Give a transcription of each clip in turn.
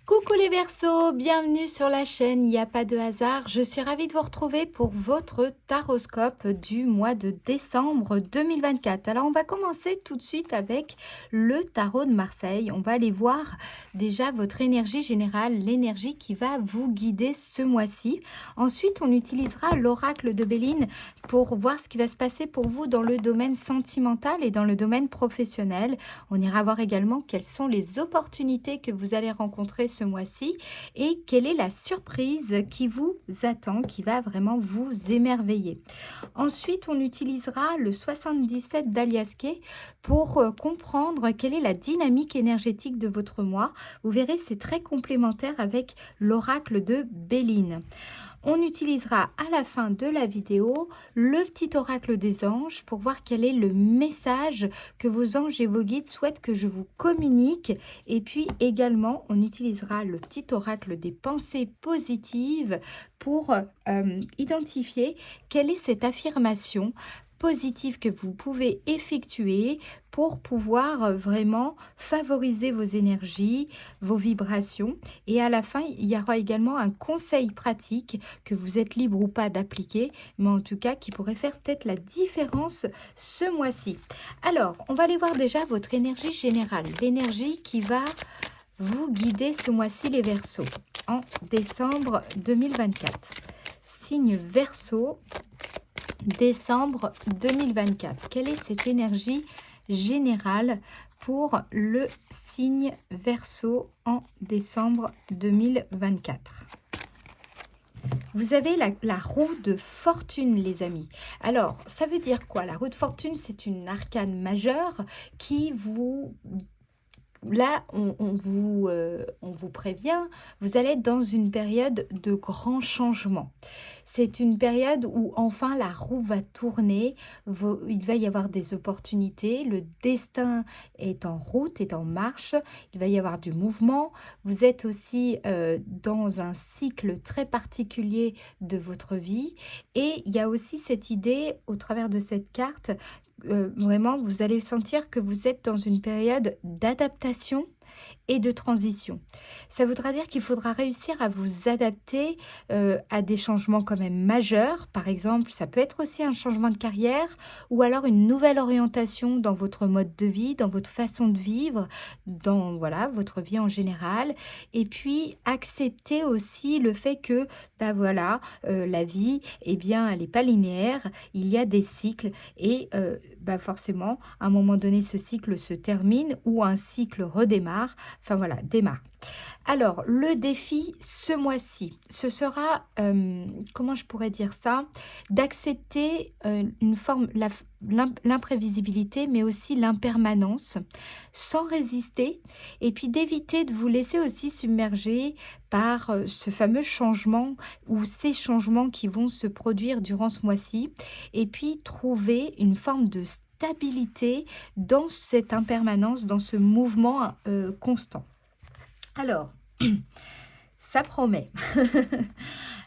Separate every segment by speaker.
Speaker 1: Coucou les Verseaux, bienvenue sur la chaîne, il n'y a pas de hasard. Je suis ravie de vous retrouver pour votre taroscope du mois de décembre 2024. Alors on va commencer tout de suite avec le tarot de Marseille. On va aller voir déjà votre énergie générale, l'énergie qui va vous guider ce mois-ci. Ensuite on utilisera l'oracle de Béline pour voir ce qui va se passer pour vous dans le domaine sentimental et dans le domaine professionnel. On ira voir également quelles sont les opportunités que vous allez rencontrer ce mois-ci et quelle est la surprise qui vous attend, qui va vraiment vous émerveiller. Ensuite, on utilisera le 77 d'Aliasqué pour comprendre quelle est la dynamique énergétique de votre mois. Vous verrez, c'est très complémentaire avec l'oracle de Béline. On utilisera à la fin de la vidéo le petit oracle des anges pour voir quel est le message que vos anges et vos guides souhaitent que je vous communique. Et puis également, on utilisera le petit oracle des pensées positives pour identifier quelle est cette affirmation positive que vous pouvez effectuer pour pouvoir vraiment favoriser vos énergies, vos vibrations. Et à la fin, il y aura également un conseil pratique que vous êtes libre ou pas d'appliquer, mais en tout cas qui pourrait faire peut-être la différence ce mois-ci. Alors, on va aller voir déjà votre énergie générale, l'énergie qui va vous guider ce mois-ci les Verseaux en décembre 2024. Signe Verseau, décembre 2024. Quelle est cette énergie générale pour le signe Verseau en décembre 2024? Vous avez la roue de fortune, les amis. Alors, ça veut dire quoi? La roue de fortune, c'est une arcane majeure qui vous... Là, on vous prévient, vous allez être dans une période de grands changements. C'est une période où enfin la roue va tourner, il va y avoir des opportunités, le destin est en route, est en marche, il va y avoir du mouvement. Vous êtes aussi dans un cycle très particulier de votre vie et il y a aussi cette idée au travers de cette carte. Vraiment, vous allez sentir que vous êtes dans une période d'adaptation et de transition. Ça voudra dire qu'il faudra réussir à vous adapter à des changements quand même majeurs. Par exemple, ça peut être aussi un changement de carrière ou alors une nouvelle orientation dans votre mode de vie, dans votre façon de vivre, dans voilà, votre vie en général. Et puis, accepter aussi le fait que voilà, la vie, eh bien, elle n'est pas linéaire. Il y a des cycles et forcément, à un moment donné, ce cycle se termine ou un cycle redémarre. Enfin voilà, démarre. Alors, le défi ce mois-ci, ce sera, comment je pourrais dire ça, d'accepter une forme, l'imprévisibilité, mais aussi l'impermanence, sans résister, et puis d'éviter de vous laisser aussi submerger par ce fameux changement ou ces changements qui vont se produire durant ce mois-ci, et puis trouver une forme de stabilité dans cette impermanence, dans ce mouvement constant. Alors, ça promet.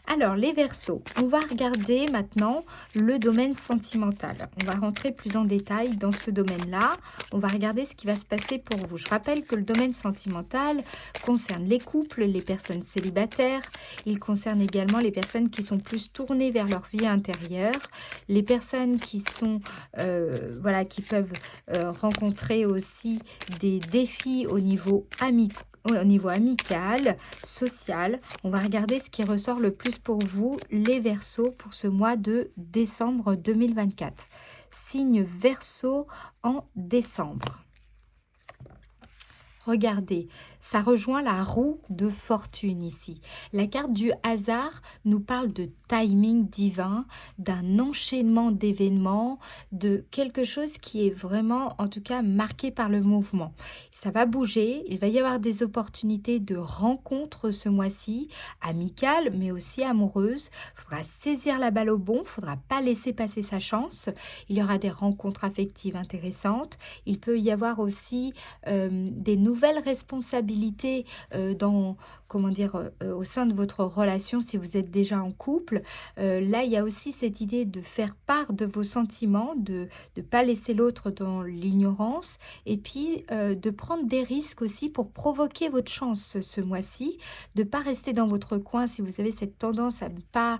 Speaker 1: Alors, les Verseaux, on va regarder maintenant le domaine sentimental. On va rentrer plus en détail dans ce domaine-là. On va regarder ce qui va se passer pour vous. Je rappelle que le domaine sentimental concerne les couples, les personnes célibataires. Il concerne également les personnes qui sont plus tournées vers leur vie intérieure. Les personnes qui sont, voilà, qui peuvent rencontrer aussi des défis au niveau amical, social. On va regarder ce qui ressort le plus pour vous, les Verseaux, pour ce mois de décembre 2024. Signe Verseau en décembre. Regardez, ça rejoint la roue de fortune ici. La carte du hasard nous parle de timing divin, d'un enchaînement d'événements, de quelque chose qui est vraiment, en tout cas, marqué par le mouvement. Ça va bouger, il va y avoir des opportunités de rencontres ce mois-ci, amicales, mais aussi amoureuses. Il faudra saisir la balle au bon, il ne faudra pas laisser passer sa chance. Il y aura des rencontres affectives intéressantes. Il peut y avoir aussi des nouvelles responsabilités stabilité dans, comment dire, au sein de votre relation si vous êtes déjà en couple. Là, il y a aussi cette idée de faire part de vos sentiments, de ne pas laisser l'autre dans l'ignorance et puis de prendre des risques aussi pour provoquer votre chance ce mois-ci, de ne pas rester dans votre coin si vous avez cette tendance à ne pas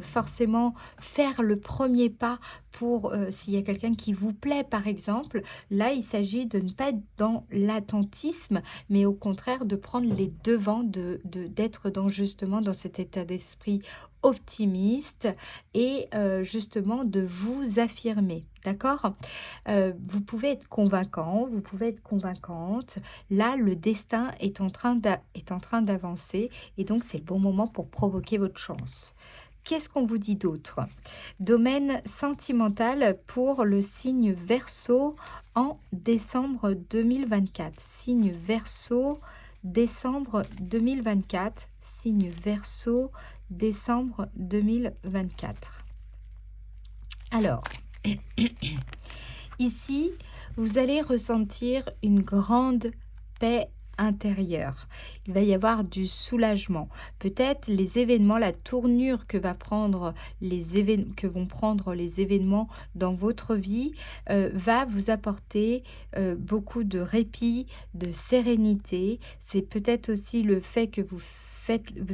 Speaker 1: forcément faire le premier pas pour s'il y a quelqu'un qui vous plaît par exemple. Là, il s'agit de ne pas être dans l'attentisme, mais au contraire de prendre les devants, d'être dans justement dans cet état d'esprit optimiste et justement de vous affirmer. D'accord? Vous pouvez être convaincant, vous pouvez être convaincante. Là, le destin est en train d'avancer et donc c'est le bon moment pour provoquer votre chance. Qu'est-ce qu'on vous dit d'autre? Domaine sentimental pour le signe Verseau en décembre 2024. Signe Verseau, décembre 2024. Signe Verseau, décembre 2024. Alors, ici, vous allez ressentir une grande paix intérieure. Il va y avoir du soulagement. Peut-être les événements, la tournure que vont prendre les événements dans votre vie va vous apporter beaucoup de répit, de sérénité. C'est peut-être aussi le fait que vous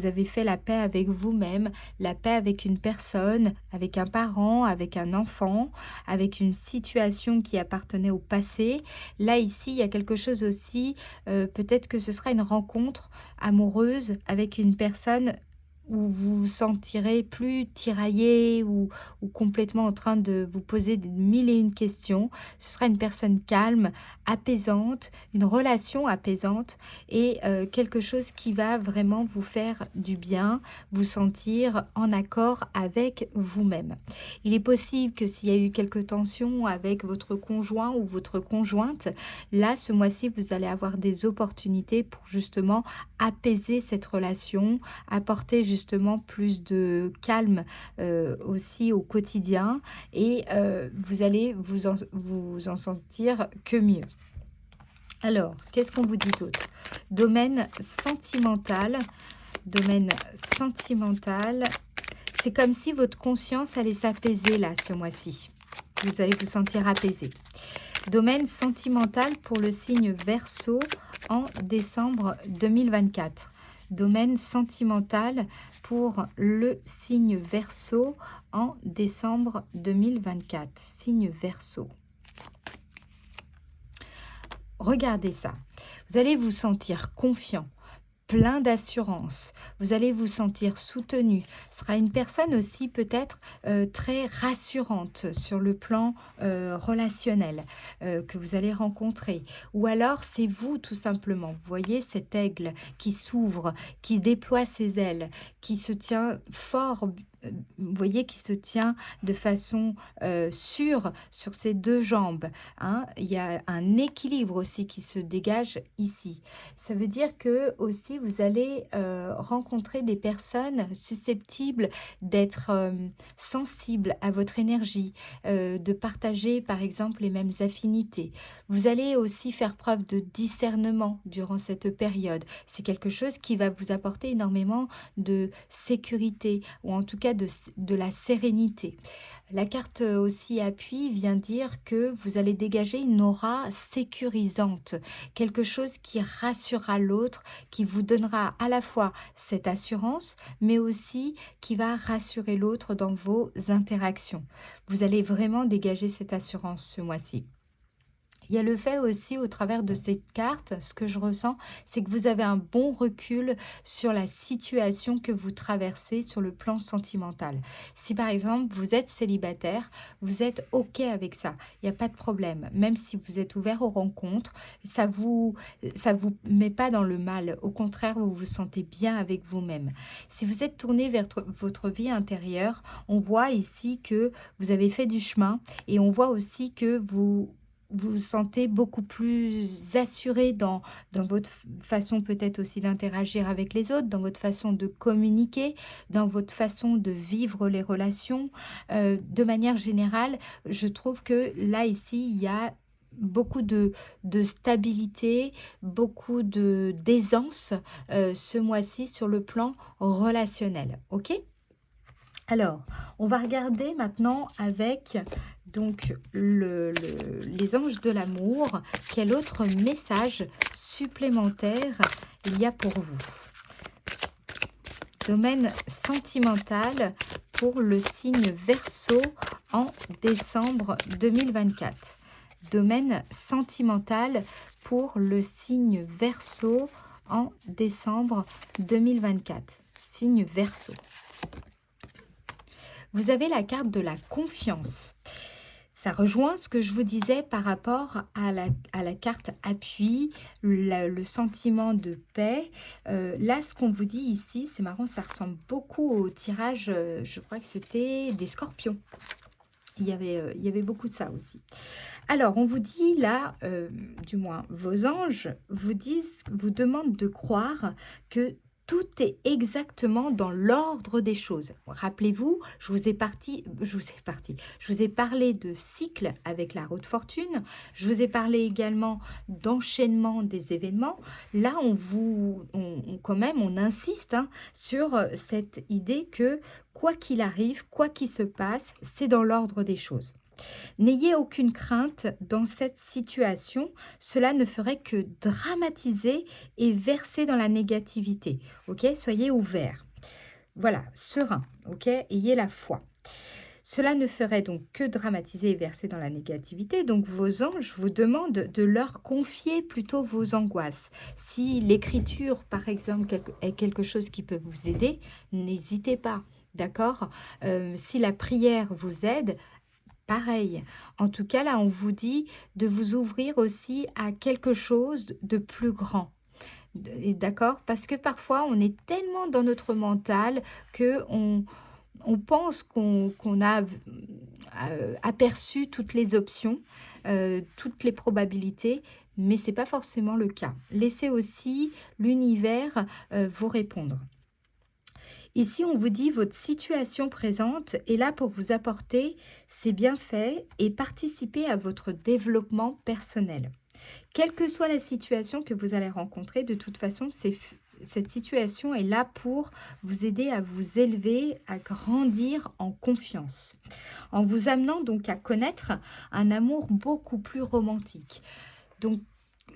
Speaker 1: avez fait la paix avec vous-même, la paix avec une personne, avec un parent, avec un enfant, avec une situation qui appartenait au passé. Là, ici, il y a quelque chose aussi, peut-être que ce sera une rencontre amoureuse avec une personne où vous vous sentirez plus tiraillé ou complètement en train de vous poser des mille et une questions. Ce sera une personne calme, apaisante, une relation apaisante et quelque chose qui va vraiment vous faire du bien, vous sentir en accord avec vous-même. Il est possible que s'il y a eu quelques tensions avec votre conjoint ou votre conjointe, là, ce mois-ci, vous allez avoir des opportunités pour justement apaiser cette relation, apporter justement plus de calme aussi au quotidien et vous allez vous en sentir que mieux. Alors, qu'est-ce qu'on vous dit d'autre? Domaine sentimental, c'est comme si votre conscience allait s'apaiser là ce mois-ci. Vous allez vous sentir apaisé. Domaine sentimental pour le signe Verseau en décembre 2024. Domaine sentimental pour le signe Verseau en décembre 2024. Signe Verseau. Regardez ça. Vous allez vous sentir confiant, plein d'assurance. Vous allez vous sentir soutenu. Ce sera une personne aussi peut-être très rassurante sur le plan relationnel que vous allez rencontrer. Ou alors c'est vous tout simplement. Vous voyez cet aigle qui s'ouvre, qui déploie ses ailes, qui se tient fort. Vous voyez qui se tient de façon sûre sur ses deux jambes. Hein. Il y a un équilibre aussi qui se dégage ici. Ça veut dire que aussi vous allez rencontrer des personnes susceptibles d'être sensibles à votre énergie, de partager par exemple les mêmes affinités. Vous allez aussi faire preuve de discernement durant cette période. C'est quelque chose qui va vous apporter énormément de sécurité ou en tout cas de la sérénité. La carte aussi appui vient dire que vous allez dégager une aura sécurisante, quelque chose qui rassurera l'autre, qui vous donnera à la fois cette assurance, mais aussi qui va rassurer l'autre dans vos interactions. Vous allez vraiment dégager cette assurance ce mois-ci. Il y a le fait aussi, au travers de cette carte, ce que je ressens, c'est que vous avez un bon recul sur la situation que vous traversez sur le plan sentimental. Si par exemple, vous êtes célibataire, vous êtes OK avec ça. Il n'y a pas de problème. Même si vous êtes ouvert aux rencontres, ça vous met pas dans le mal. Au contraire, vous vous sentez bien avec vous-même. Si vous êtes tourné vers votre vie intérieure, on voit ici que vous avez fait du chemin et on voit aussi que vous vous sentez beaucoup plus assuré dans votre façon peut-être aussi d'interagir avec les autres, dans votre façon de communiquer, dans votre façon de vivre les relations. De manière générale, je trouve que là, ici, il y a beaucoup de stabilité, beaucoup d'aisance ce mois-ci sur le plan relationnel. Ok? Alors, on va regarder maintenant avec donc les anges de l'amour, quel autre message supplémentaire il y a pour vous. Domaine sentimental pour le signe Verseau en décembre 2024. Domaine sentimental pour le signe Verseau en décembre 2024. Signe Verseau. Vous avez la carte de la confiance. Ça rejoint ce que je vous disais par rapport à la carte appui, le sentiment de paix. Là, ce qu'on vous dit ici, c'est marrant, ça ressemble beaucoup au tirage, je crois que c'était des scorpions. Il y avait beaucoup de ça aussi. Alors, on vous dit là, du moins vos anges vous demandent de croire que tout est exactement dans l'ordre des choses. Rappelez-vous, je vous ai parlé de cycle avec la roue de fortune. Je vous ai parlé également d'enchaînement des événements. Là, on insiste sur cette idée que quoi qu'il arrive, quoi qu'il se passe, c'est dans l'ordre des choses. N'ayez aucune crainte dans cette situation, cela ne ferait que dramatiser et verser dans la négativité. Ok, soyez ouverts. Voilà, serein. Ok, ayez la foi. Cela ne ferait donc que dramatiser et verser dans la négativité. Donc vos anges vous demandent de leur confier plutôt vos angoisses. Si l'écriture, par exemple, est quelque chose qui peut vous aider, n'hésitez pas. D'accord? Si la prière vous aide, pareil. En tout cas, là, on vous dit de vous ouvrir aussi à quelque chose de plus grand. D'accord? Parce que parfois, on est tellement dans notre mental que on pense qu'on a aperçu toutes les options, toutes les probabilités, mais ce n'est pas forcément le cas. Laissez aussi l'univers vous répondre. Ici, on vous dit votre situation présente est là pour vous apporter ses bienfaits et participer à votre développement personnel. Quelle que soit la situation que vous allez rencontrer, de toute façon, cette situation est là pour vous aider à vous élever, à grandir en confiance, en vous amenant donc à connaître un amour beaucoup plus romantique. Donc,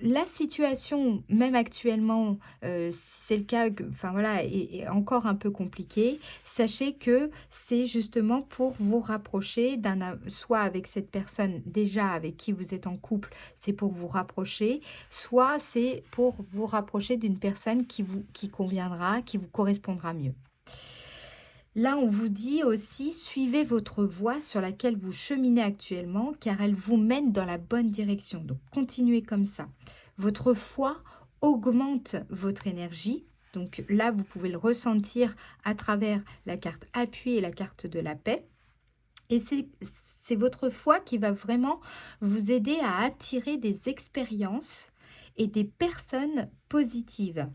Speaker 1: la situation, même actuellement, si c'est le cas, enfin voilà, est encore un peu compliquée. Sachez que c'est justement pour vous rapprocher soit avec cette personne déjà avec qui vous êtes en couple, c'est pour vous rapprocher, soit c'est pour vous rapprocher d'une personne qui conviendra, qui vous correspondra mieux. Là, on vous dit aussi, suivez votre voie sur laquelle vous cheminez actuellement, car elle vous mène dans la bonne direction. Donc, continuez comme ça. Votre foi augmente votre énergie. Donc là, vous pouvez le ressentir à travers la carte appui et la carte de la paix. Et c'est votre foi qui va vraiment vous aider à attirer des expériences et des personnes positives,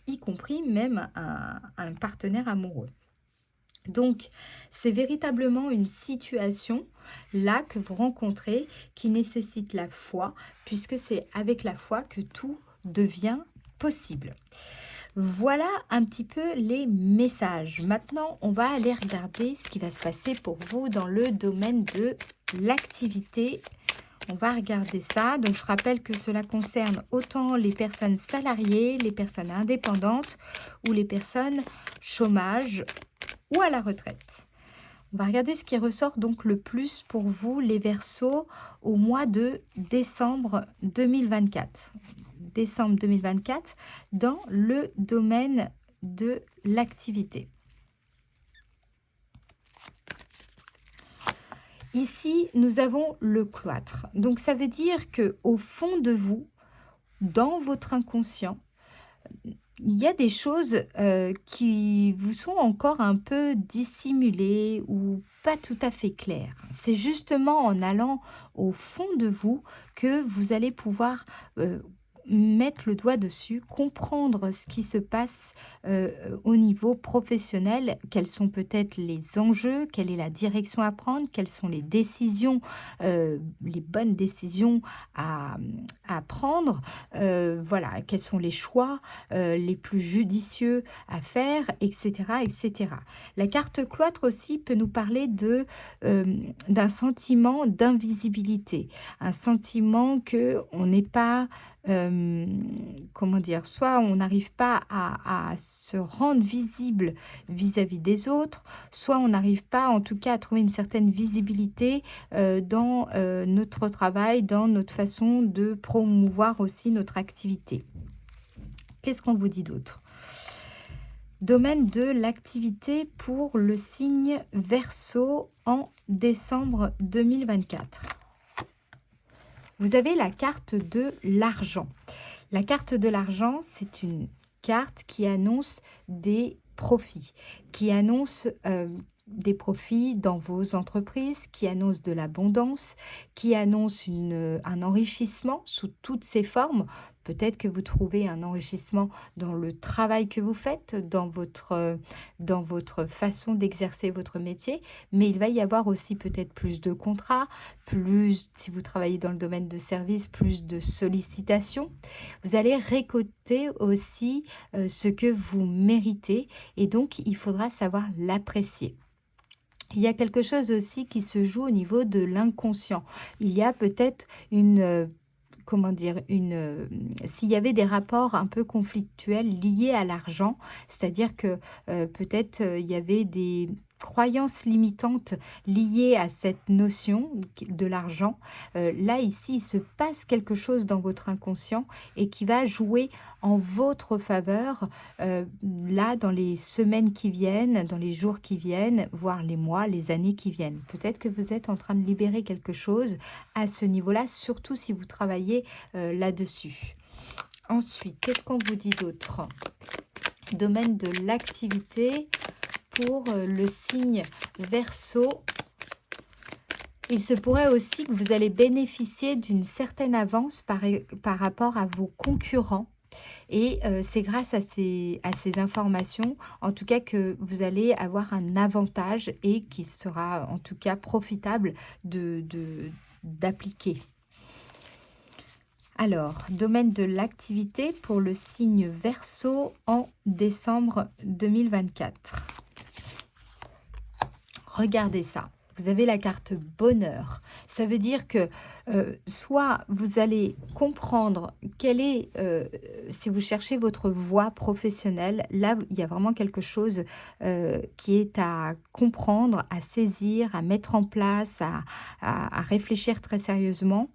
Speaker 1: y compris même un partenaire amoureux. Donc, c'est véritablement une situation là que vous rencontrez qui nécessite la foi, puisque c'est avec la foi que tout devient possible. Voilà un petit peu les messages. Maintenant, on va aller regarder ce qui va se passer pour vous dans le domaine de l'activité. On va regarder ça. Donc, je rappelle que cela concerne autant les personnes salariées, les personnes indépendantes ou les personnes chômage ou à la retraite. On va regarder ce qui ressort donc le plus pour vous, les Verseaux, au mois de décembre 2024. Décembre 2024, dans le domaine de l'activité. Ici, nous avons le cloître. Donc, ça veut dire qu'au fond de vous, dans votre inconscient, il y a des choses qui vous sont encore un peu dissimulées ou pas tout à fait claires. C'est justement en allant au fond de vous que vous allez pouvoir mettre le doigt dessus, comprendre ce qui se passe au niveau professionnel, quels sont peut-être les enjeux, quelle est la direction à prendre, quelles sont les décisions, les bonnes décisions à prendre, voilà, quels sont les choix les plus judicieux à faire, etc., etc. La carte cloître aussi peut nous parler d'un sentiment d'invisibilité, un sentiment que on n'est pas, comment dire, soit on n'arrive pas à se rendre visible vis-à-vis des autres, soit on n'arrive pas en tout cas à trouver une certaine visibilité dans notre travail, dans notre façon de promouvoir aussi notre activité. Qu'est-ce qu'on vous dit d'autre? Domaine de l'activité pour le signe Verseau en décembre 2024. Vous avez la carte de l'argent. La carte de l'argent, c'est une carte qui annonce des profits, qui annonce des profits dans vos entreprises, qui annonce de l'abondance, qui annonce un enrichissement sous toutes ses formes. Peut-être que vous trouvez un enrichissement dans le travail que vous faites, dans votre façon d'exercer votre métier, mais il va y avoir aussi peut-être plus de contrats, plus, si vous travaillez dans le domaine de service, plus de sollicitations. Vous allez récolter aussi ce que vous méritez et donc il faudra savoir l'apprécier. Il y a quelque chose aussi qui se joue au niveau de l'inconscient. Il y a peut-être comment dire, s'il y avait des rapports un peu conflictuels liés à l'argent, c'est-à-dire que peut-être il y avait des croyances limitantes liées à cette notion de l'argent. Là, ici, il se passe quelque chose dans votre inconscient et qui va jouer en votre faveur, là, dans les semaines qui viennent, dans les jours qui viennent, voire les mois, les années qui viennent. Peut-être que vous êtes en train de libérer quelque chose à ce niveau-là, surtout si vous travaillez là-dessus. Ensuite, qu'est-ce qu'on vous dit d'autre? Domaine de l'activité pour le signe Verseau. Il se pourrait aussi que vous allez bénéficier d'une certaine avance par rapport à vos concurrents. Et c'est grâce à ces informations, en tout cas, que vous allez avoir un avantage et qui sera en tout cas profitable d'appliquer. Alors, domaine de l'activité pour le signe Verseau en décembre 2024. Regardez ça. Vous avez la carte bonheur. Ça veut dire que soit vous allez comprendre quelle est, si vous cherchez votre voie professionnelle, là, il y a vraiment quelque chose qui est à comprendre, à saisir, à mettre en place, à réfléchir très sérieusement.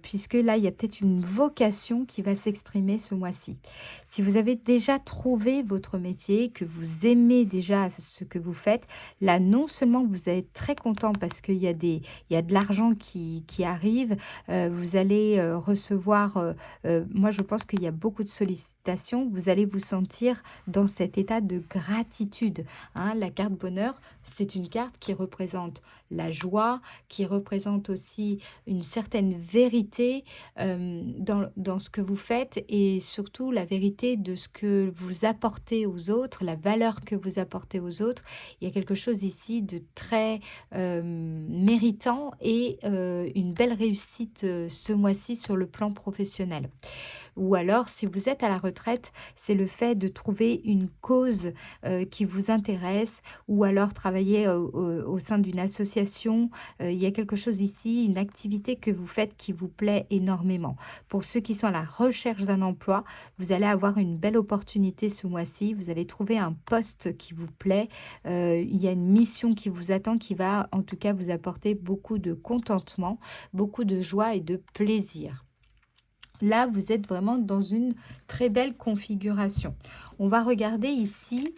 Speaker 1: Puisque là, il y a peut-être une vocation qui va s'exprimer ce mois-ci. Si vous avez déjà trouvé votre métier, que vous aimez déjà ce que vous faites, là, non seulement vous allez être très content parce qu'il y a de l'argent qui arrive, vous allez recevoir, moi je pense qu'il y a beaucoup de sollicitations, vous allez vous sentir dans cet état de gratitude. Hein. La carte bonheur, c'est une carte qui représente la joie, qui représente aussi une certaine vérité dans ce que vous faites et surtout la vérité de ce que vous apportez aux autres, la valeur que vous apportez aux autres. Il y a quelque chose ici de très méritant et une belle réussite ce mois-ci sur le plan professionnel. Ou alors, si vous êtes à la retraite, c'est le fait de trouver une cause qui vous intéresse ou alors travailler au sein d'une association. Il y a quelque chose ici, une activité que vous faites qui vous plaît énormément. Pour ceux qui sont à la recherche d'un emploi, vous allez avoir une belle opportunité ce mois-ci. Vous allez trouver un poste qui vous plaît. Il y a une mission qui vous attend qui va en tout cas vous apporter beaucoup de contentement, beaucoup de joie et de plaisir. Là, vous êtes vraiment dans une très belle configuration. On va regarder ici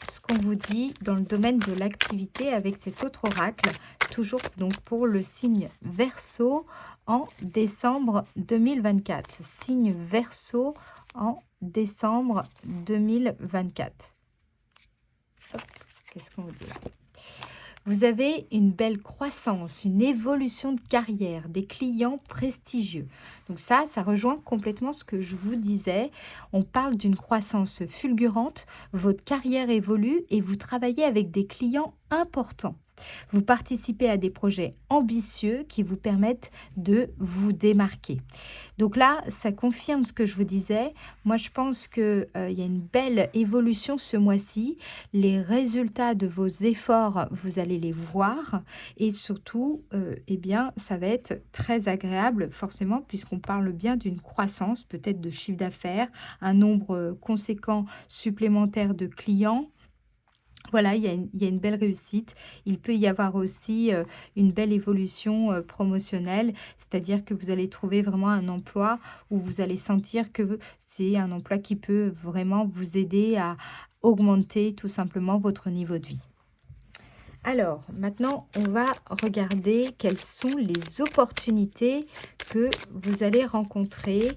Speaker 1: ce qu'on vous dit dans le domaine de l'activité avec cet autre oracle, toujours donc pour le signe Verseau en décembre 2024. Signe Verseau en décembre 2024. Qu'est-ce qu'on vous dit là ? Vous avez une belle croissance, une évolution de carrière, des clients prestigieux. Donc ça rejoint complètement ce que je vous disais. On parle d'une croissance fulgurante, votre carrière évolue et vous travaillez avec des clients importants. Vous participez à des projets ambitieux qui vous permettent de vous démarquer. Donc là, ça confirme ce que je vous disais. Moi, je pense qu'il y a une belle évolution ce mois-ci. Les résultats de vos efforts, vous allez les voir. Et surtout, eh bien, ça va être très agréable, forcément, puisqu'on parle bien d'une croissance, peut-être de chiffre d'affaires, un nombre conséquent supplémentaire de clients. Voilà, il y a une belle réussite. Il peut y avoir aussi une belle évolution promotionnelle, c'est-à-dire que vous allez trouver vraiment un emploi où vous allez sentir que c'est un emploi qui peut vraiment vous aider à augmenter tout simplement votre niveau de vie. Alors, maintenant, on va regarder quelles sont les opportunités que vous allez rencontrer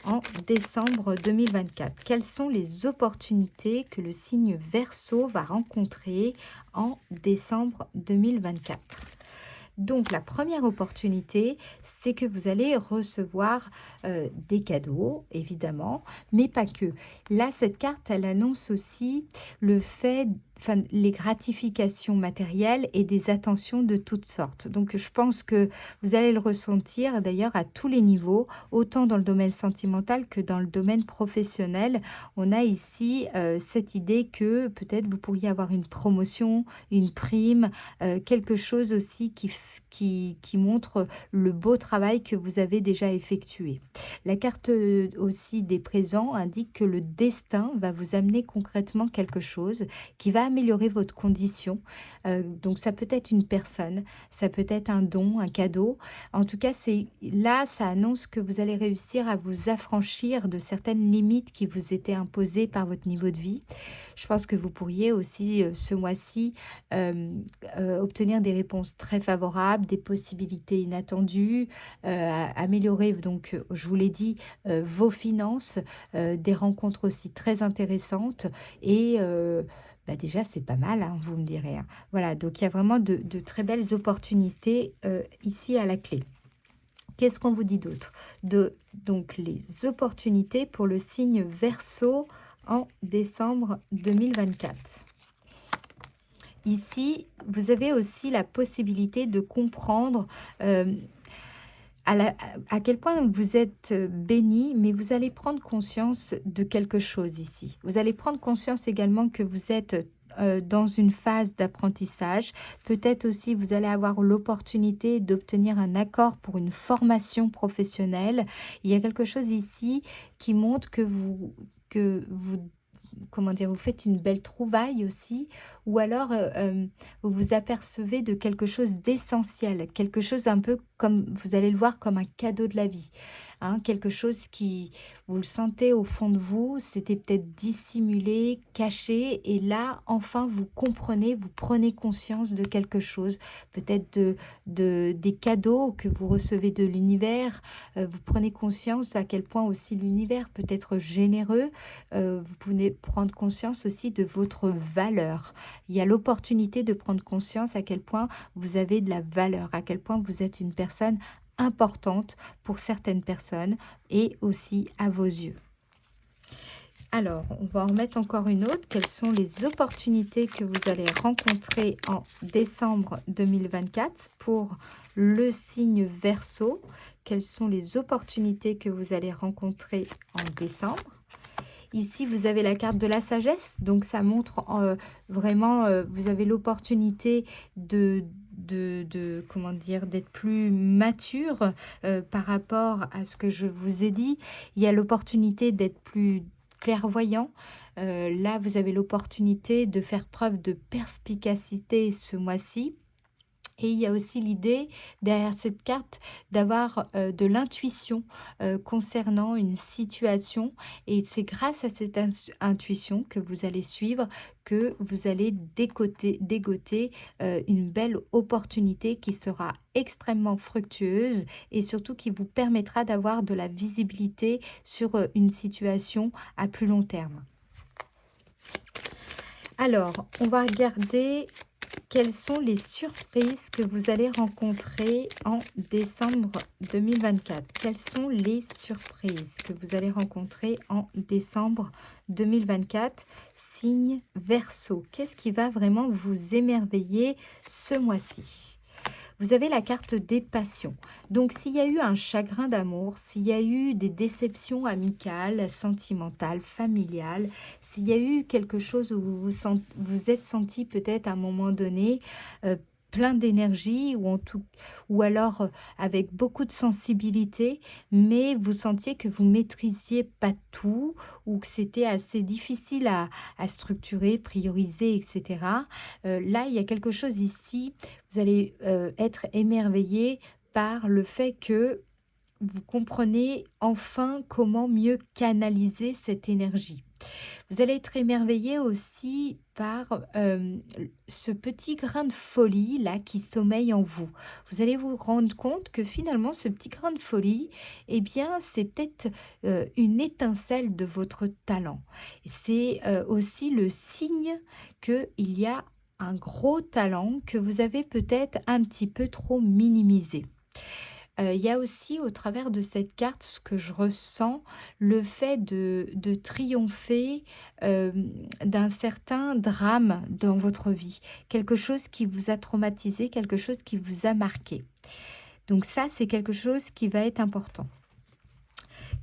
Speaker 1: en décembre 2024. Quelles sont les opportunités que le signe Verseau va rencontrer en décembre 2024? Donc, la première opportunité, c'est que vous allez recevoir des cadeaux, évidemment, mais pas que. Là, cette carte, elle annonce aussi le fait, enfin, les gratifications matérielles et des attentions de toutes sortes. Donc, je pense que vous allez le ressentir d'ailleurs à tous les niveaux, autant dans le domaine sentimental que dans le domaine professionnel. On a ici cette idée que peut-être vous pourriez avoir une promotion, une prime, quelque chose aussi qui montre le beau travail que vous avez déjà effectué. La carte aussi des présents indique que le destin va vous amener concrètement quelque chose qui va améliorer votre condition. Donc ça peut être une personne, ça peut être un don, un cadeau. En tout cas, c'est là, ça annonce que vous allez réussir à vous affranchir de certaines limites qui vous étaient imposées par votre niveau de vie. Je pense que vous pourriez aussi ce mois-ci obtenir des réponses très favorables, des possibilités inattendues, améliorer donc, je vous l'ai dit, vos finances, des rencontres aussi très intéressantes et bah déjà c'est pas mal, hein, vous me direz, hein. Voilà, donc il y a vraiment de très belles opportunités ici à la clé. Qu'est-ce qu'on vous dit d'autre? Donc les opportunités pour le signe Verseau en décembre 2024. Ici, vous avez aussi la possibilité de comprendre à quel point vous êtes béni, mais vous allez prendre conscience de quelque chose ici. Vous allez prendre conscience également que vous êtes dans une phase d'apprentissage. Peut-être aussi vous allez avoir l'opportunité d'obtenir un accord pour une formation professionnelle. Il y a quelque chose ici qui montre que vous comment dire, vous faites une belle trouvaille aussi, ou alors vous vous apercevez de quelque chose d'essentiel, quelque chose un peu comme, vous allez le voir comme un cadeau de la vie, hein, quelque chose qui, vous le sentez au fond de vous, c'était peut-être dissimulé, caché, et là, enfin, vous comprenez, vous prenez conscience de quelque chose, peut-être des cadeaux que vous recevez de l'univers, vous prenez conscience à quel point aussi l'univers peut être généreux, vous pouvez prendre conscience aussi de votre valeur. Il y a l'opportunité de prendre conscience à quel point vous avez de la valeur, à quel point vous êtes une personne importante pour certaines personnes et aussi à vos yeux. Alors, on va en remettre encore une autre. Quelles sont les opportunités que vous allez rencontrer en décembre 2024 pour le signe Verseau? Quelles sont les opportunités que vous allez rencontrer en décembre? Ici, vous avez la carte de la sagesse, donc ça montre vraiment, vous avez l'opportunité comment dire, d'être plus mature par rapport à ce que je vous ai dit. Il y a l'opportunité d'être plus clairvoyant. Là, vous avez l'opportunité de faire preuve de perspicacité ce mois-ci. Et il y a aussi l'idée, derrière cette carte, d'avoir de l'intuition concernant une situation. Et c'est grâce à cette intuition que vous allez suivre que vous allez dégoter une belle opportunité qui sera extrêmement fructueuse et surtout qui vous permettra d'avoir de la visibilité sur une situation à plus long terme. Alors, on va regarder Quelles sont les surprises que vous allez rencontrer en décembre 2024? Quelles sont les surprises que vous allez rencontrer en décembre 2024? Signe Verseau. Qu'est-ce qui va vraiment vous émerveiller ce mois-ci? Vous avez la carte des passions. Donc, s'il y a eu un chagrin d'amour, s'il y a eu des déceptions amicales, sentimentales, familiales, s'il y a eu quelque chose où vous êtes senti peut-être à un moment donné plein d'énergie ou alors avec beaucoup de sensibilité, mais vous sentiez que vous maîtrisiez pas tout ou que c'était assez difficile à structurer, prioriser, etc. Là, il y a quelque chose ici, vous allez être émerveillé par le fait que vous comprenez enfin comment mieux canaliser cette énergie. Vous allez être émerveillé aussi par ce petit grain de folie là qui sommeille en vous. Vous allez vous rendre compte que finalement ce petit grain de folie, eh bien c'est peut-être une étincelle de votre talent. C'est aussi le signe qu'il y a un gros talent que vous avez peut-être un petit peu trop minimisé. Il y a aussi au travers de cette carte, ce que je ressens, le fait de triompher, d'un certain drame dans votre vie. Quelque chose qui vous a traumatisé, quelque chose qui vous a marqué. Donc ça, c'est quelque chose qui va être important.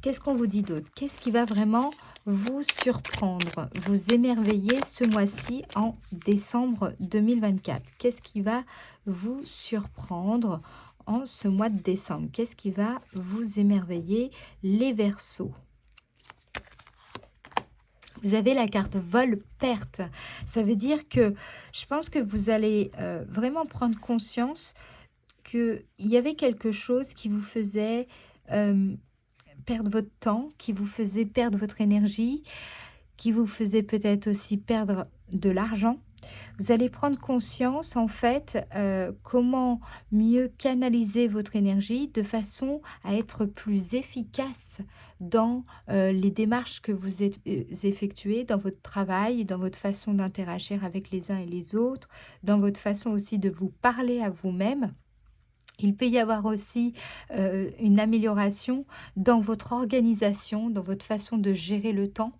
Speaker 1: Qu'est-ce qu'on vous dit d'autre? Qu'est-ce qui va vraiment vous surprendre, vous émerveiller ce mois-ci en décembre 2024? Qu'est-ce qui va vous surprendre en ce mois de décembre? Qu'est-ce qui va vous émerveiller, les Verseaux? Vous avez la carte vol-perte. Ça veut dire que je pense que vous allez vraiment prendre conscience qu'il y avait quelque chose qui vous faisait perdre votre temps, qui vous faisait perdre votre énergie, qui vous faisait peut-être aussi perdre de l'argent. Vous allez prendre conscience, en fait, comment mieux canaliser votre énergie de façon à être plus efficace dans les démarches que vous effectuez, dans votre travail, dans votre façon d'interagir avec les uns et les autres, dans votre façon aussi de vous parler à vous-même. Il peut y avoir aussi une amélioration dans votre organisation, dans votre façon de gérer le temps,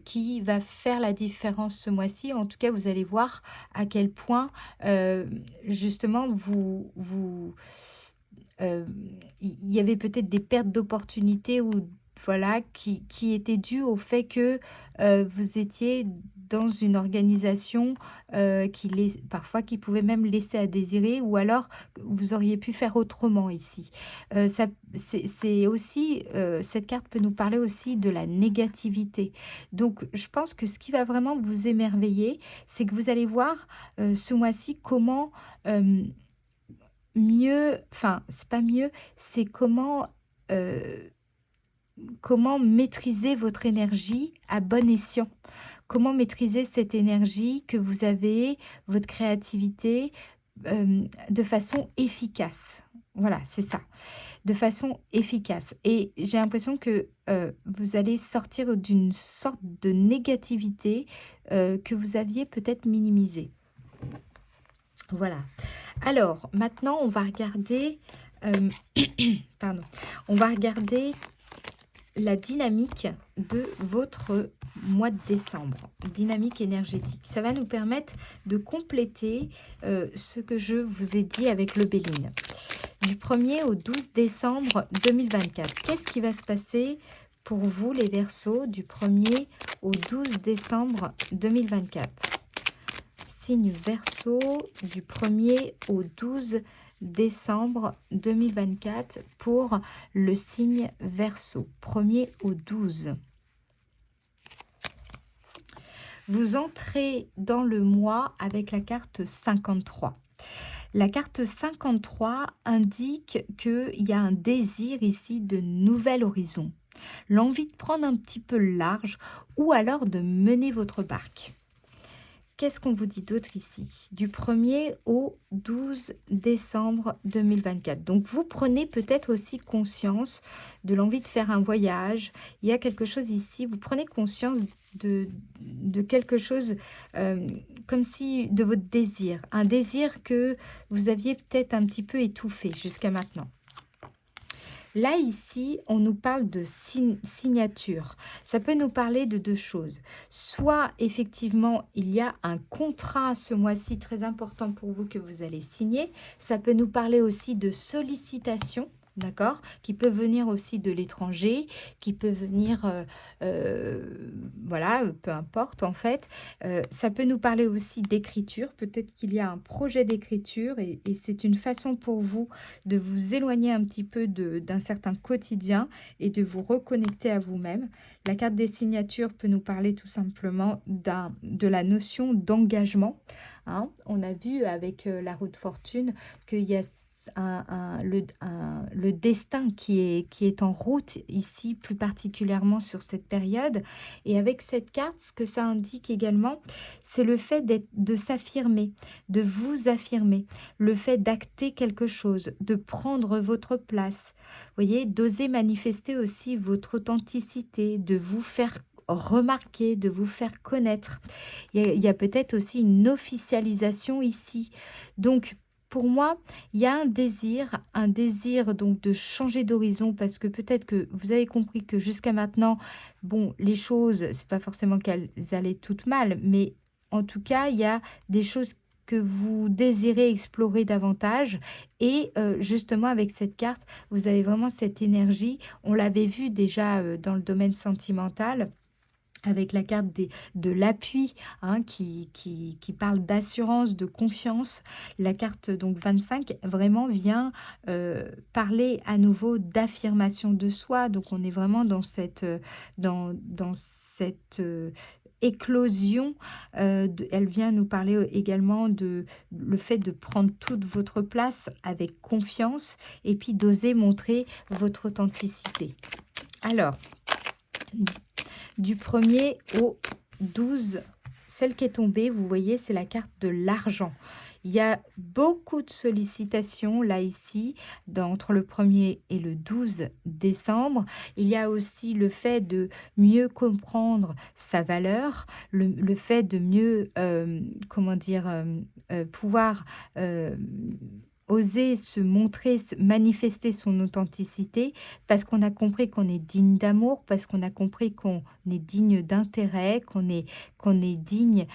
Speaker 1: qui va faire la différence ce mois-ci. En tout cas, vous allez voir à quel point, justement, il y avait peut-être des pertes d'opportunités ou voilà, qui étaient dues au fait que vous étiez dans une organisation parfois qui pouvait même laisser à désirer, ou alors vous auriez pu faire autrement ici. C'est aussi, cette carte peut nous parler aussi de la négativité. Donc, je pense que ce qui va vraiment vous émerveiller, c'est que vous allez voir ce mois-ci comment mieux, enfin, c'est pas mieux, c'est comment maîtriser votre énergie à bon escient. Comment maîtriser cette énergie que vous avez, votre créativité, de façon efficace. Voilà, c'est ça, de façon efficace. Et j'ai l'impression que vous allez sortir d'une sorte de négativité que vous aviez peut-être minimisée. Voilà. Alors, maintenant, on va regarder, pardon, on va regarder la dynamique de votre mois de décembre, dynamique énergétique. Ça va nous permettre de compléter ce que je vous ai dit avec le Béline. Du 1er au 12 décembre 2024, qu'est-ce qui va se passer pour vous les Verseaux du 1er au 12 décembre 2024? Signe Verseau du 1er au 12 décembre 2024 pour le signe Verseau, 1er au 12. Vous entrez dans le mois avec la carte 53. La carte 53 indique qu'il y a un désir ici de nouvel horizon, l'envie de prendre un petit peu large ou alors de mener votre barque. Qu'est-ce qu'on vous dit d'autre ici? Du 1er au 12 décembre 2024. Donc, vous prenez peut-être aussi conscience de l'envie de faire un voyage. Il y a quelque chose ici, vous prenez conscience de quelque chose comme si de votre désir, un désir que vous aviez peut-être un petit peu étouffé jusqu'à maintenant. Là, ici, on nous parle de signature. Ça peut nous parler de deux choses. Soit, effectivement, il y a un contrat ce mois-ci très important pour vous que vous allez signer. Ça peut nous parler aussi de sollicitation. D'accord? Qui peut venir aussi de l'étranger, qui peut venir, voilà, peu importe en fait. Ça peut nous parler aussi d'écriture. Peut-être qu'il y a un projet d'écriture et c'est une façon pour vous de vous éloigner un petit peu d'un certain quotidien et de vous reconnecter à vous-même. La carte des signatures peut nous parler tout simplement de la notion d'engagement. Hein. On a vu avec la roue de fortune qu'il y a le destin qui est en route ici, plus particulièrement sur cette période. Et avec cette carte, ce que ça indique également, c'est le fait de s'affirmer, de vous affirmer, le fait d'acter quelque chose, de prendre votre place. Vous voyez, d'oser manifester aussi votre authenticité, de vous faire remarquer, de vous faire connaître. Il y a peut-être aussi une officialisation ici. Donc, pour moi, il y a un désir donc de changer d'horizon parce que peut-être que vous avez compris que jusqu'à maintenant, bon, les choses, c'est pas forcément qu'elles allaient toutes mal, mais en tout cas, il y a des choses que vous désirez explorer davantage et justement avec cette carte, vous avez vraiment cette énergie. On l'avait vu déjà dans le domaine sentimental avec la carte de l'appui hein, qui parle d'assurance, de confiance. La carte donc 25 vraiment vient parler à nouveau d'affirmation de soi. Donc on est vraiment dans cette éclosion. Elle vient nous parler également de le fait de prendre toute votre place avec confiance et puis d'oser montrer votre authenticité. Alors, du 1er au 12, celle qui est tombée, vous voyez, c'est la carte de l'argent. Il y a beaucoup de sollicitations là ici, entre le 1er et le 12 décembre. Il y a aussi le fait de mieux comprendre sa valeur, le fait de mieux, comment dire, pouvoir oser se montrer, manifester son authenticité, parce qu'on a compris qu'on est digne d'amour, parce qu'on a compris qu'on est digne d'intérêt, qu'on est digne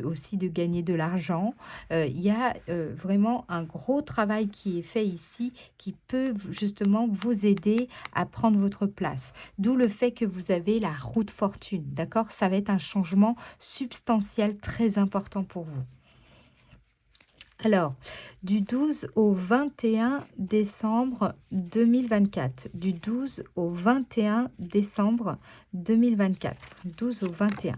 Speaker 1: aussi de gagner de l'argent. Il y a vraiment un gros travail qui est fait ici, qui peut justement vous aider à prendre votre place. D'où le fait que vous avez la roue de fortune, d'accord? Ça va être un changement substantiel très important pour vous. Alors, du 12 au 21 décembre 2024. Du 12 au 21 décembre 2024. 12 au 21.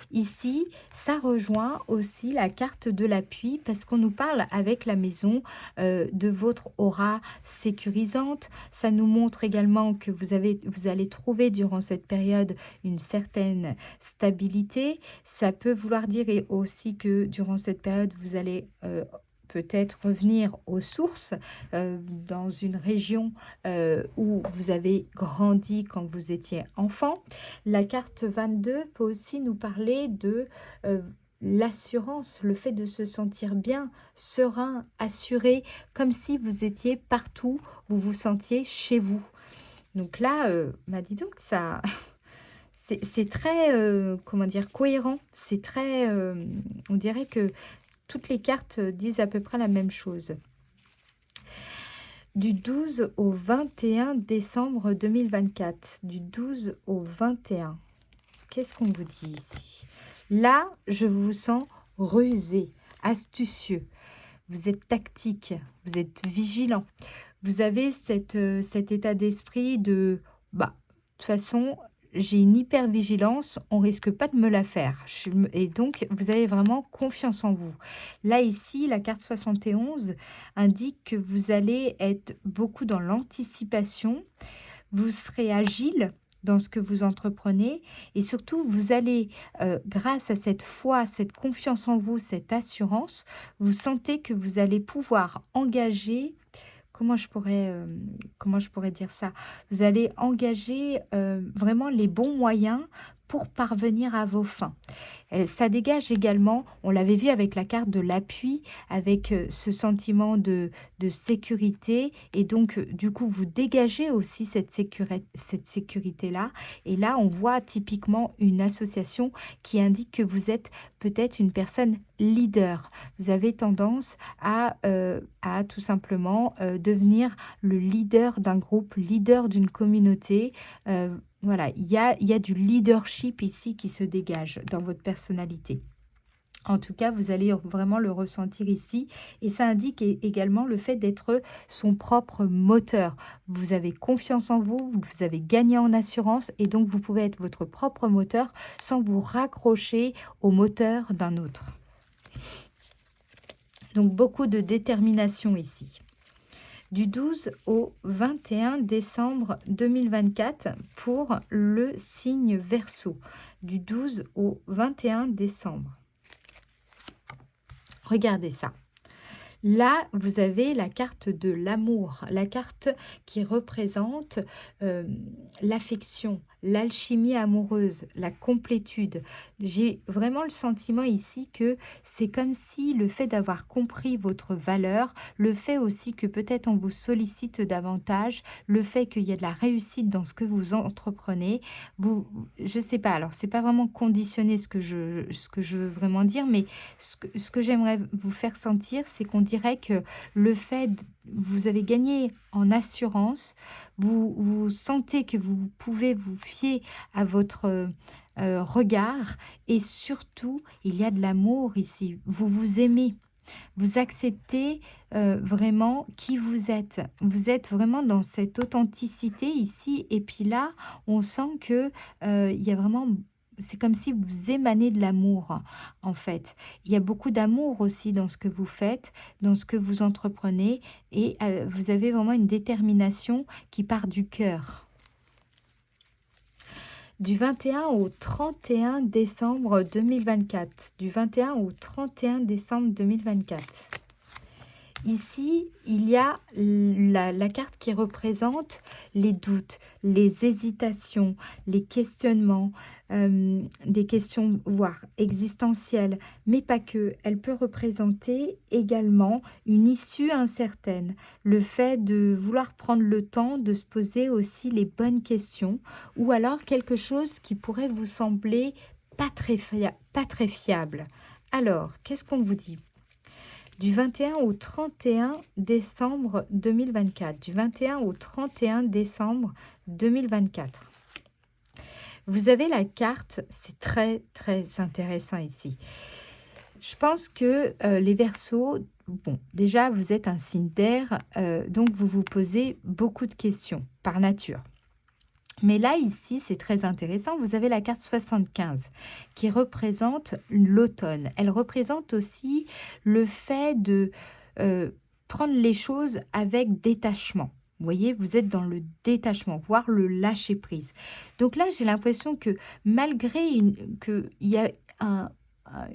Speaker 1: Ici, ça rejoint aussi la carte de l'appui parce qu'on nous parle avec la maison de votre aura sécurisante. Ça nous montre également que vous allez trouver durant cette période une certaine stabilité. Ça peut vouloir dire et aussi que durant cette période, vous allez peut-être revenir aux sources dans une région où vous avez grandi quand vous étiez enfant. La carte 22 peut aussi nous parler de l'assurance, le fait de se sentir bien, serein, assuré, comme si vous étiez partout, vous vous sentiez chez vous. Donc là, dis donc, ça... C'est très, comment dire, cohérent. C'est très, on dirait que toutes les cartes disent à peu près la même chose. Du 12 au 21 décembre 2024. Du 12 au 21. Qu'est-ce qu'on vous dit ici? Là, je vous sens rusé, astucieux. Vous êtes tactique, vous êtes vigilant. Vous avez cet état d'esprit de... de toute façon... j'ai une hypervigilance, on risque pas de me la faire. Et donc, vous avez vraiment confiance en vous. Là, ici, la carte 71 indique que vous allez être beaucoup dans l'anticipation. Vous serez agile dans ce que vous entreprenez. Et surtout, vous allez, grâce à cette foi, cette confiance en vous, cette assurance, vous sentez que vous allez pouvoir engager... Comment je pourrais dire ça? Vous allez engager vraiment les bons moyens pour parvenir à vos fins. Ça dégage également, on l'avait vu avec la carte de l'appui, avec ce sentiment de sécurité. Et donc, du coup, vous dégagez aussi cette sécurité-là. Et là, on voit typiquement une association qui indique que vous êtes peut-être une personne leader. Vous avez tendance à tout simplement devenir le leader d'un groupe, leader d'une communauté. Voilà, il y a du leadership ici qui se dégage dans votre personnalité. En tout cas, vous allez vraiment le ressentir ici. Et ça indique également le fait d'être son propre moteur. Vous avez confiance en vous, vous avez gagné en assurance et donc vous pouvez être votre propre moteur sans vous raccrocher au moteur d'un autre. Donc beaucoup de détermination ici. Du 12 au 21 décembre 2024 pour le signe Verseau. Du 12 au 21 décembre. Regardez ça. Là, vous avez la carte de l'amour, la carte qui représente l'affection, l'alchimie amoureuse, la complétude. J'ai vraiment le sentiment ici que c'est comme si le fait d'avoir compris votre valeur, le fait aussi que peut-être on vous sollicite davantage, le fait qu'il y a de la réussite dans ce que vous entreprenez, je sais pas, alors c'est pas vraiment conditionné ce que je veux vraiment dire, mais ce que j'aimerais vous faire sentir, c'est qu'on dirait que le fait, vous avez gagné en assurance, vous sentez que vous pouvez vous fier à votre regard et surtout, il y a de l'amour ici. Vous vous aimez. Vous acceptez vraiment qui vous êtes. Vous êtes vraiment dans cette authenticité ici. Et puis là, on sent que il y a vraiment... C'est comme si vous émanez de l'amour, en fait. Il y a beaucoup d'amour aussi dans ce que vous faites, dans ce que vous entreprenez. Et vous avez vraiment une détermination qui part du cœur. Du 21 au 31 décembre 2024. Du 21 au 31 décembre 2024. Ici, il y a la carte qui représente les doutes, les hésitations, les questionnements, des questions voire existentielles, mais pas que. Elle peut représenter également une issue incertaine, le fait de vouloir prendre le temps de se poser aussi les bonnes questions, ou alors quelque chose qui pourrait vous sembler pas très fiable. Alors, qu'est-ce qu'on vous dit ? Du 21 au 31 décembre 2024. Du 21 au 31 décembre 2024. Vous avez la carte, c'est très très intéressant ici. Je pense que les Verseaux, bon, déjà vous êtes un signe d'air, donc vous vous posez beaucoup de questions par nature. Mais là, ici, c'est très intéressant. Vous avez la carte 75 qui représente l'automne. Elle représente aussi le fait de prendre les choses avec détachement. Vous voyez, vous êtes dans le détachement, voire le lâcher-prise. Donc là, j'ai l'impression que malgré qu'il y a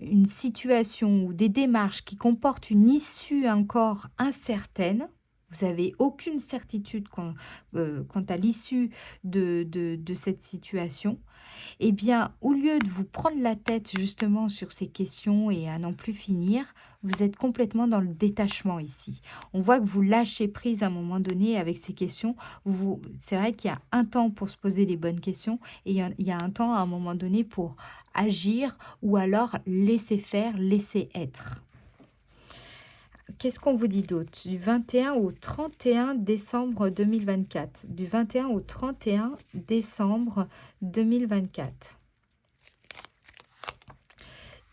Speaker 1: une situation ou des démarches qui comportent une issue encore incertaine, vous n'avez aucune certitude quant à l'issue de cette situation, eh bien, au lieu de vous prendre la tête justement sur ces questions et à n'en plus finir, vous êtes complètement dans le détachement ici. On voit que vous lâchez prise à un moment donné avec ces questions. C'est vrai qu'il y a un temps pour se poser les bonnes questions et il y a un temps à un moment donné pour agir ou alors laisser faire, laisser être. Qu'est-ce qu'on vous dit d'autre? Du 21 au 31 décembre 2024. Du 21 au 31 décembre 2024.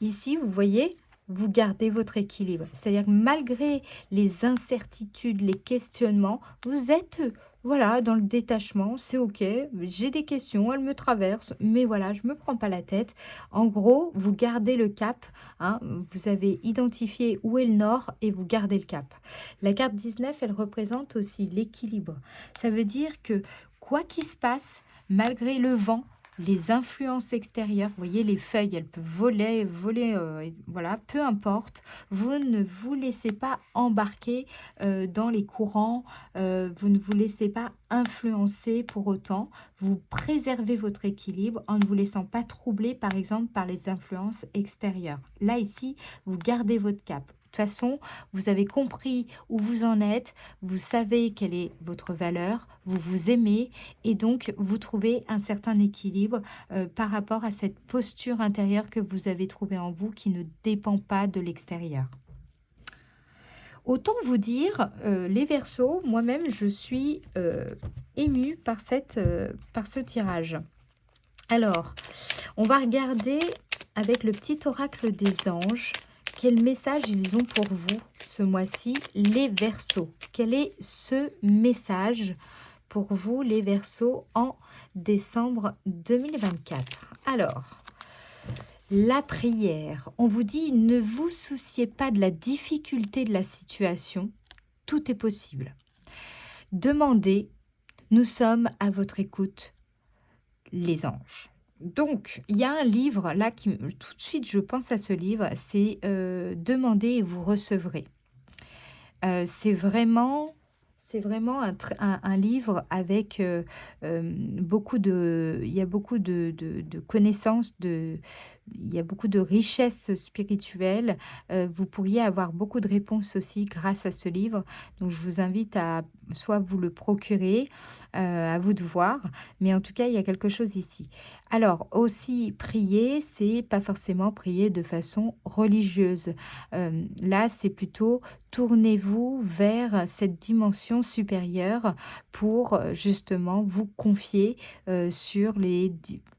Speaker 1: Ici, vous voyez, vous gardez votre équilibre. C'est-à-dire que malgré les incertitudes, les questionnements, vous êtes... Voilà, dans le détachement, c'est ok, j'ai des questions, elles me traversent, mais voilà, je ne me prends pas la tête. En gros, vous gardez le cap, hein, vous avez identifié où est le nord et vous gardez le cap. La carte 19, elle représente aussi l'équilibre. Ça veut dire que quoi qu'il se passe, malgré le vent, les influences extérieures. Vous voyez, les feuilles, elles peuvent voler, voilà, peu importe. Vous ne vous laissez pas embarquer dans les courants, vous ne vous laissez pas influencer pour autant. Vous préservez votre équilibre en ne vous laissant pas troubler, par exemple, par les influences extérieures. Là, ici, vous gardez votre cap. De toute façon, vous avez compris où vous en êtes, vous savez quelle est votre valeur, vous vous aimez et donc vous trouvez un certain équilibre par rapport à cette posture intérieure que vous avez trouvée en vous qui ne dépend pas de l'extérieur. Autant vous dire, les Verseaux, moi-même, je suis émue par ce tirage. Alors, on va regarder avec le petit oracle des anges, quel message ils ont pour vous ce mois-ci, les Verseaux. Quel est ce message pour vous, les Verseaux, en décembre 2024? Alors, la prière. On vous dit, ne vous souciez pas de la difficulté de la situation. Tout est possible. Demandez, nous sommes à votre écoute, les anges. Donc, il y a un livre, là, qui tout de suite, je pense à ce livre, c'est Demandez et vous recevrez. C'est vraiment un livre avec beaucoup de... Il y a beaucoup de connaissances, il y a beaucoup de richesses spirituelles. Vous pourriez avoir beaucoup de réponses aussi grâce à ce livre. Donc, je vous invite à soit vous le procurer, à vous de voir. Mais en tout cas, il y a quelque chose ici. Alors, aussi, prier, c'est pas forcément prier de façon religieuse. Là, c'est plutôt tournez-vous vers cette dimension supérieure pour justement vous confier sur les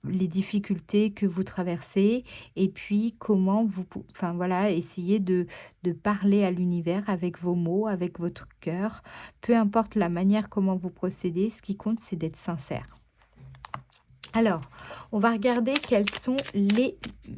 Speaker 1: difficultés que vous traversez et puis comment enfin voilà, essayer de parler à l'univers avec vos mots, avec votre cœur, peu importe la manière comment vous procédez, ce qui compte c'est d'être sincère. Alors, on va regarder quelles sont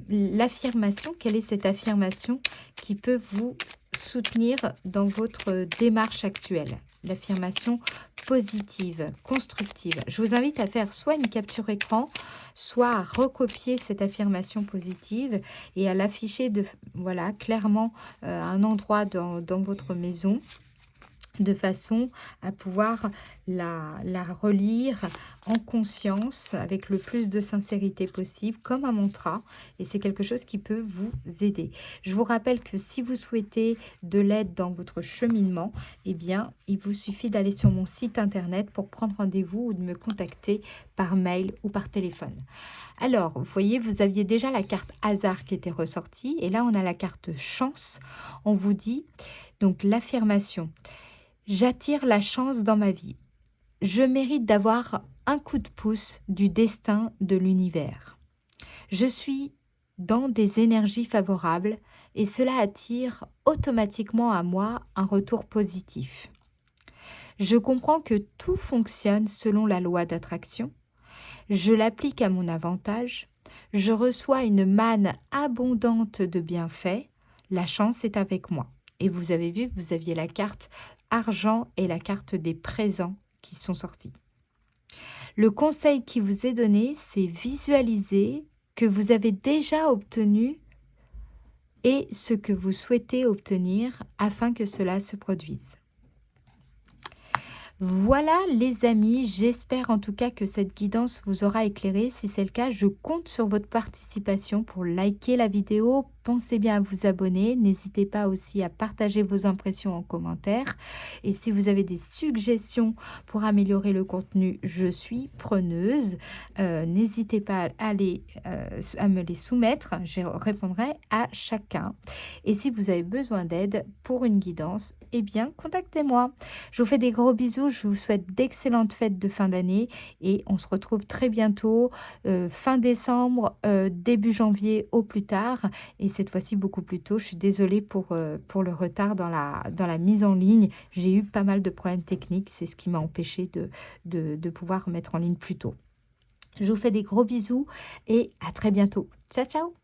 Speaker 1: l'affirmation, quelle est cette affirmation qui peut vous soutenir dans votre démarche actuelle. L'affirmation positive, constructive. Je vous invite à faire soit une capture écran, soit à recopier cette affirmation positive et à l'afficher voilà, clairement à un endroit dans votre maison, de façon à pouvoir la relire en conscience avec le plus de sincérité possible comme un mantra et c'est quelque chose qui peut vous aider. Je vous rappelle que si vous souhaitez de l'aide dans votre cheminement, eh bien il vous suffit d'aller sur mon site internet pour prendre rendez-vous ou de me contacter par mail ou par téléphone. Alors, vous voyez, vous aviez déjà la carte hasard qui était ressortie et là on a la carte chance. On vous dit donc l'affirmation: j'attire la chance dans ma vie. Je mérite d'avoir un coup de pouce du destin de l'univers. Je suis dans des énergies favorables et cela attire automatiquement à moi un retour positif. Je comprends que tout fonctionne selon la loi d'attraction. Je l'applique à mon avantage. Je reçois une manne abondante de bienfaits. La chance est avec moi. Et vous avez vu, vous aviez la carte argent et la carte des présents qui sont sortis. Le conseil qui vous est donné, c'est visualiser que vous avez déjà obtenu et ce que vous souhaitez obtenir afin que cela se produise. Voilà les amis, j'espère en tout cas que cette guidance vous aura éclairé. Si c'est le cas, je compte sur votre participation pour liker la vidéo. Pensez bien à vous abonner. N'hésitez pas aussi à partager vos impressions en commentaire. Et si vous avez des suggestions pour améliorer le contenu, je suis preneuse. N'hésitez pas à me les soumettre. Je répondrai à chacun. Et si vous avez besoin d'aide pour une guidance, eh bien, contactez-moi. Je vous fais des gros bisous. Je vous souhaite d'excellentes fêtes de fin d'année. Et on se retrouve très bientôt, fin décembre, début janvier au plus tard. Et cette fois-ci beaucoup plus tôt. Je suis désolée pour le retard dans la mise en ligne. J'ai eu pas mal de problèmes techniques. C'est ce qui m'a empêché de pouvoir mettre en ligne plus tôt. Je vous fais des gros bisous et à très bientôt. Ciao, ciao!